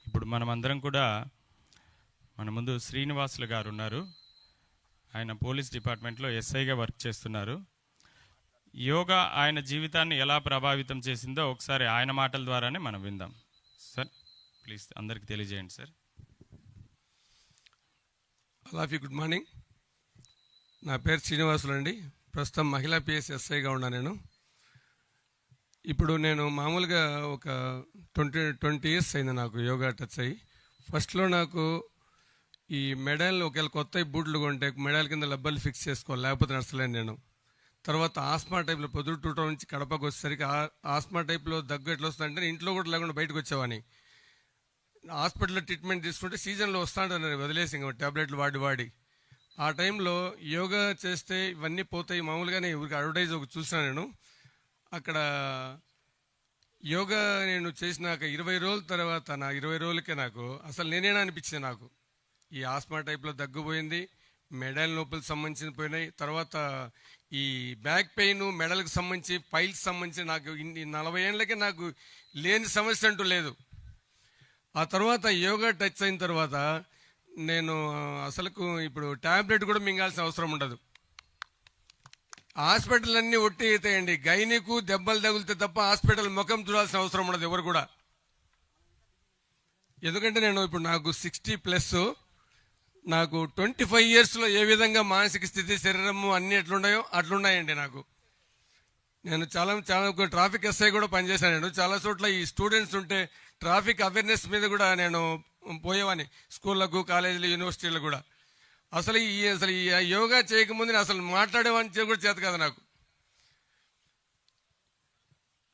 ఇప్పుడు మనమందరం కూడా మన ముందు శ్రీనివాసులు గారు ఉన్నారు. ఆయన పోలీస్ డిపార్ట్మెంట్లో ఎస్ఐగా వర్క్ చేస్తున్నారు. యోగా ఆయన జీవితాన్ని ఎలా ప్రభావితం చేసిందో ఒకసారి ఆయన మాటల ద్వారానే మనం విందాం. సార్ ప్లీజ్ అందరికి తెలియజేయండి సార్. అలాఫీ good morning. నా పేరు శ్రీనివాసులు అండి. ప్రస్తుతం మహిళా పిఎస్ ఎస్ఐగా ఉన్నా నేను. ఇప్పుడు నేను మామూలుగా ఒక 20 ఇయర్స్ అయింది నాకు యోగా టచ్ అయ్యి. ఫస్ట్లో నాకు ఈ మెడల్ ఒకవేళ కొత్త బూట్లు కొంటే మెడల్ కింద లబ్బర్లు ఫిక్స్ చేసుకోవాలి, లేకపోతే నడచలేను నేను. తర్వాత ఆస్మా టైప్లో పొద్దుటూట నుంచి కడపకు వచ్చేసరికి ఆస్మా టైప్లో దగ్గు ఎట్లా వస్తుందంటే ఇంట్లో కూడా లేకుండా బయటకు వచ్చేవాని. హాస్పిటల్లో ట్రీట్మెంట్ తీసుకుంటే సీజన్లో వస్తాంటారు, వదిలేసి ఇంకా ట్యాబ్లెట్లు వాడి ఆ టైంలో యోగా చేస్తే ఇవన్నీ పోతాయి. మామూలుగానే ఊరికి అడ్వర్టైజ్ ఒక చూసినా నేను. అక్కడ యోగా నేను చేసినాక 20 రోజుల తర్వాత 20 రోజులకే నాకు అసలు నేనేనా అనిపించింది. నాకు ఈ ఆస్మా టైప్లో దగ్గుపోయింది, మెడల్ నొప్పులకు సంబంధించిన పోయినాయి. తర్వాత ఈ బ్యాక్ పెయిన్, మెడలకు సంబంధించి పైల్స్ సంబంధించి నాకు 40 ఏళ్ళకే నాకు లేని సమస్య అంటూ లేదు. ఆ తర్వాత యోగా టచ్ అయిన తర్వాత నేను అసలుకు ఇప్పుడు ట్యాబ్లెట్ కూడా మింగాల్సిన అవసరం ఉండదు. హాస్పిటల్ అన్నీ ఒట్టి అవుతాయండి. గైనికు దెబ్బలు తగిలితే తప్ప హాస్పిటల్ ముఖం చూడాల్సిన అవసరం ఉండదు ఎవరు కూడా. ఎందుకంటే నేను ఇప్పుడు నాకు 60+, నాకు 25 ఇయర్స్లో ఏ విధంగా మానసిక స్థితి, శరీరము అన్నీ ఎట్లున్నాయో అట్లున్నాయండి నాకు. నేను చాలా ట్రాఫిక్ ఎస్ఐ కూడా పనిచేశాను. నేను చాలా చోట్ల ఈ స్టూడెంట్స్ ఉంటే ట్రాఫిక్ అవేర్నెస్ మీద కూడా నేను పోయేవాని, స్కూళ్ళకు, కాలేజీలు, యూనివర్సిటీలు కూడా. అసలు ఈ యోగా చేయకముందు నేను అసలు మాట్లాడేవాని కూడా చేత కదా నాకు.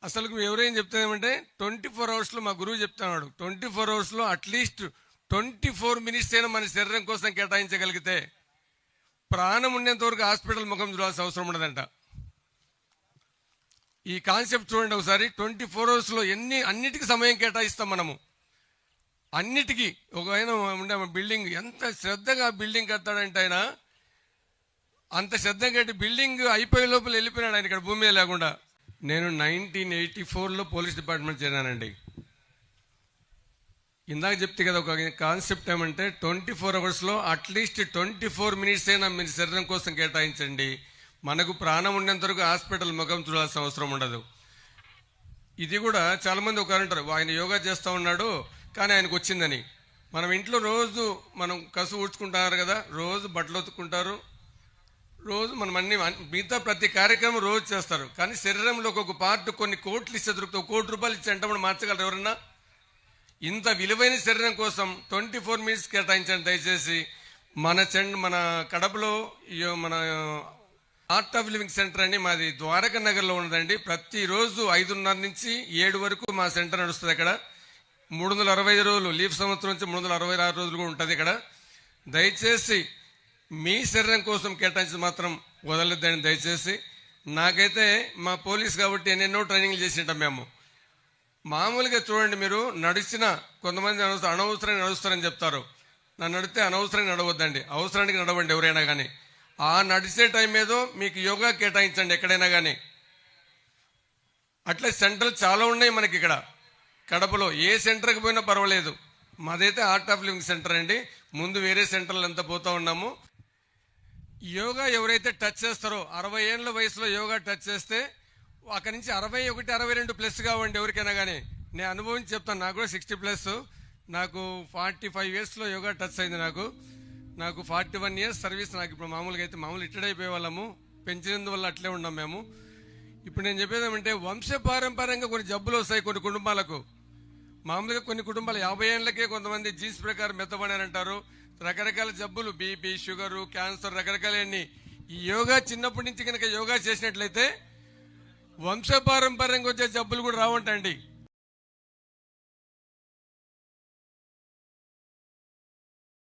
అసలు ఎవరేం చెప్తామంటే 24 అవర్స్లో మా గురువు చెప్తున్నాడు, 24 అవర్స్లో అట్లీస్ట్ 24 మినిట్స్ అయినా మన శరీరం కోసం కేటాయించగలిగితే ప్రాణం ఉండేంత వరకు హాస్పిటల్ ముఖం చూడాల్సిన అవసరం ఉండదంట. ఈ కాన్సెప్ట్ చూడండి ఒకసారి. 24 అవర్స్లో అన్నిటికీ సమయం కేటాయిస్తాం మనము. అన్నిటికీ ఒక ఆయన ఉండే బిల్డింగ్ ఎంత శ్రద్ధగా బిల్డింగ్ కడతాడంటే ఆయన అంత శ్రద్ధగా కట్టి బిల్డింగ్ అయిపోయే లోపల వెళ్ళిపోయినాడు ఆయన ఇక్కడ భూమి మీద లేకుండా. నేను 1984లో పోలీస్ డిపార్ట్మెంట్ చేరానండి. ఇందాక చెప్తే కదా ఒక కాన్సెప్ట్ ఏమంటే 24 అవర్స్లో అట్లీస్ట్ 24 మినిట్స్ అయినా మీరు శరీరం కోసం కేటాయించండి. మనకు ప్రాణం ఉండేంత వరకు హాస్పిటల్ ముఖం చూడాల్సిన అవసరం ఉండదు. ఇది కూడా చాలామంది ఒక అంటారు, ఆయన యోగా చేస్తూ ఉన్నాడు కానీ ఆయనకు వచ్చిందని. మనం ఇంట్లో రోజు మనం కసు ఊడ్చుకుంటారు కదా, రోజు బట్టలు ఉతుక్కుంటారు, రోజు మనం మిగతా ప్రతి కార్యక్రమం రోజు చేస్తారు. కానీ శరీరంలో ఒక పార్ట్ కొన్ని కోట్లు ఇస్తే దొరుకుతాయి. 1 కోటి రూపాయలు ఇచ్చి అంటే మనం మార్చగలరు ఎవరన్నా? ఇంత విలువైన శరీరం కోసం 24 మినిట్స్ కేటాయించండి దయచేసి. మన కడపలో మన ఆర్ట్ ఆఫ్ లివింగ్ సెంటర్ అని మాది ద్వారకా నగర్లో ఉన్నదండి. ప్రతిరోజు 5:30 నుంచి 7 వరకు మా సెంటర్ నడుస్తుంది. అక్కడ 365 రోజులు, లీవ్ సంవత్సరం నుంచి 366 రోజులు కూడా ఉంటుంది ఇక్కడ. దయచేసి మీ శరీరం కోసం కేటాయించి మాత్రం వదలొద్దండి దయచేసి. నాకైతే మా పోలీస్ కాబట్టి ఎన్నెన్నో ట్రైనింగ్లు చేసింటాం మేము. మామూలుగా చూడండి, మీరు నడిచిన కొంతమంది అనవసరంగా నడుస్తారని చెప్తారు. నన్ను నడితే అనవసరంగా నడవద్దండి, అవసరానికి నడవండి ఎవరైనా కానీ. ఆ నడిచే టైం ఏదో మీకు యోగా కేటాయించండి ఎక్కడైనా కానీ. అట్లా సెంటర్లు చాలా ఉన్నాయి మనకి ఇక్కడ కడపలో. ఏ సెంటర్కి పోయినా పర్వాలేదు. మాదైతే ఆర్ట్ ఆఫ్ లివింగ్ సెంటర్ అండి. ముందు వేరే సెంటర్లు అంతా పోతూ ఉన్నాము. యోగా ఎవరైతే టచ్ చేస్తారో 60 ఏళ్ళ వయసులో యోగా టచ్ చేస్తే అక్కడి నుంచి 61, 62+ కావండి ఎవరికైనా కానీ. నేను అనుభవించి చెప్తాను. నాకు కూడా 60+. నాకు 45 ఇయర్స్లో యోగా టచ్ అయింది. నాకు 41 ఇయర్స్ సర్వీస్. నాకు ఇప్పుడు మామూలుగా అయితే రిటైర్డ్ అయిపోయే వాళ్ళము, పెంచినందువల్ల అట్లే ఉన్నాం మేము. ఇప్పుడు నేను చెప్పేది ఏమంటే వంశపారంపర్యంగా కొన్ని జబ్బులు వస్తాయి కొన్ని కుటుంబాలకు. మామూలుగా కొన్ని కుటుంబాలు 50 ఏళ్ళకే కొంతమంది జీన్స్ ప్రకారం మెత్తబడారంటారు. రకరకాల జబ్బులు, బీపీ, షుగరు, క్యాన్సర్, రకరకాలన్నీ. ఈ యోగా చిన్నప్పటి నుంచి కనుక యోగా చేసినట్లయితే వంశపారంపర్యంగా వచ్చే జబ్బులు కూడా రావంటండి.